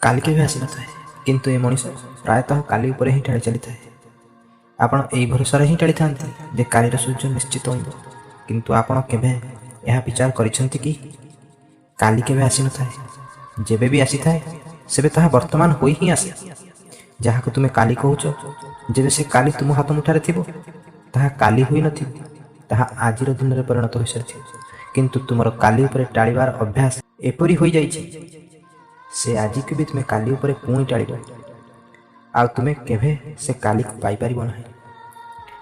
କାଲି କେବେ ଆସିନଥାଏ, କିନ୍ତୁ ଏ ମଣିଷ ପ୍ରାୟତଃ କାଲି ଉପରେ ହିଁ ଟାଳି ଚାଲିଥାଏ। ଆପଣ ଏହି ଭରସାରେ ହିଁ ଟାଳିଥାନ୍ତି ଯେ କାଲିର ସୂର୍ଯ୍ୟ ନିଶ୍ଚିତ ହୋଇବ, କିନ୍ତୁ ଆପଣ କେବେ ଏହା ବିଚାର କରିଛନ୍ତି କି କାଲି କେବେ ଆସିନଥାଏ? ଯେବେ ବି ଆସିଥାଏ ସେବେ ତାହା ବର୍ତ୍ତମାନ ହୋଇ ହିଁ ଆସେ। ଯାହାକୁ ତୁମେ କାଲି କହୁଛ, ଯେବେ ସେ କାଲି ତୁମ ହାତ ମୁଠାରେ ଥିବ, ତାହା କାଲି ହୋଇନଥିବ, ତାହା ଆଜିର ଦିନରେ ପରିଣତ ହୋଇସାରିଥିବ। କିନ୍ତୁ ତୁମର କାଲି ଉପରେ ଟାଳିବାର ଅଭ୍ୟାସ ଏପରି ହୋଇଯାଇଛି, ସେ ଆଜିକୁ ବି ତୁମେ କାଲି ଉପରେ ପୁଣି ଟାଳିବ, ଆଉ ତୁମେ କେବେ ସେ କାଲିକୁ ପାଇପାରିବ ନାହିଁ।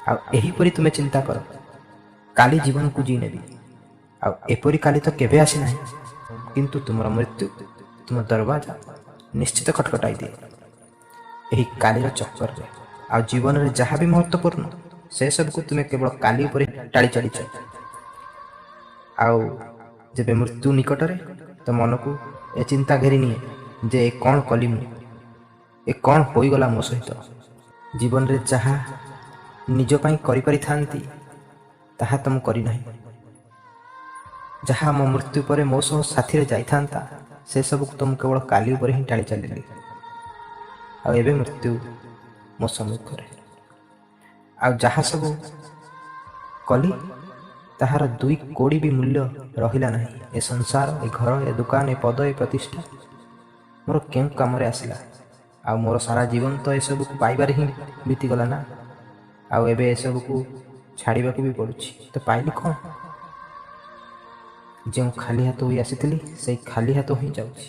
ଆଉ ଏହିପରି ତୁମେ ଚିନ୍ତା କର, କାଲି ଜୀବନକୁ ଜିଇ ନେବି, ଆଉ ଏପରି କାଲି ତ କେବେ ଆସିନାହିଁ, କିନ୍ତୁ ତୁମର ମୃତ୍ୟୁ ତୁମ ଦରବାଜା ନିଶ୍ଚିତ ଖଟଖଟାଇ ଦିଏ। ଏହି କାଲିର ଚକ୍କରରେ ଆଉ ଜୀବନରେ ଯାହା ବି ମହତ୍ତ୍ୱପୂର୍ଣ୍ଣ, ସେସବୁକୁ ତୁମେ କେବଳ କାଲି ଉପରେ ଟାଳି ଚାଲିଛ। ଆଉ ଯେବେ ମୃତ୍ୟୁ ନିକଟରେ, ତ ମନକୁ ଏ ଚିନ୍ତା ଘେରି ନିଏ ଯେ ଏ କ'ଣ କଲି ମୁଁ, ଏ କ'ଣ ହୋଇଗଲା ମୋ ସହିତ। ଜୀବନରେ ଯାହା ନିଜ ପାଇଁ କରିପାରିଥାନ୍ତି ତାହା ତ ମୁଁ କରିନାହିଁ। ଯାହା ମୋ ମୃତ୍ୟୁ ପରେ ମୋ ସହ ସାଥିରେ ଯାଇଥାନ୍ତା, ସେସବୁକୁ ତ ମୁଁ କେବଳ କାଲି ଉପରେ ହିଁ ଟାଳି ଚାଲିଲି। ଆଉ ଏବେ ମୃତ୍ୟୁ ମୋ ସମ୍ମୁଖରେ, ଆଉ ଯାହା ସବୁ କଲି ତାହାର 2 କୋଡ଼ି ବି ମୂଲ୍ୟ ରହିଲା ନାହିଁ। ଏ ସଂସାର, ଏ ଘର, ଏ ଦୋକାନ, ଏ ପଦ, ଏ ପ୍ରତିଷ୍ଠା ମୋର କେଉଁ କାମରେ ଆସିଲା? ଆଉ ମୋର ସାରା ଜୀବନ ତ ଏସବୁକୁ ପାଇବାରେ ହିଁ ବିତିଗଲା ନା। ଆଉ ଏବେ ଏସବୁକୁ ଛାଡ଼ିବାକୁ ବି ପଡ଼ୁଛି, ତ ପାଇଲି କ'ଣ? ଯେଉଁ ଖାଲି ହାତ ହୋଇ ଆସିଥିଲି, ସେଇ ଖାଲି ହାତ ହିଁ ଯାଉଛି।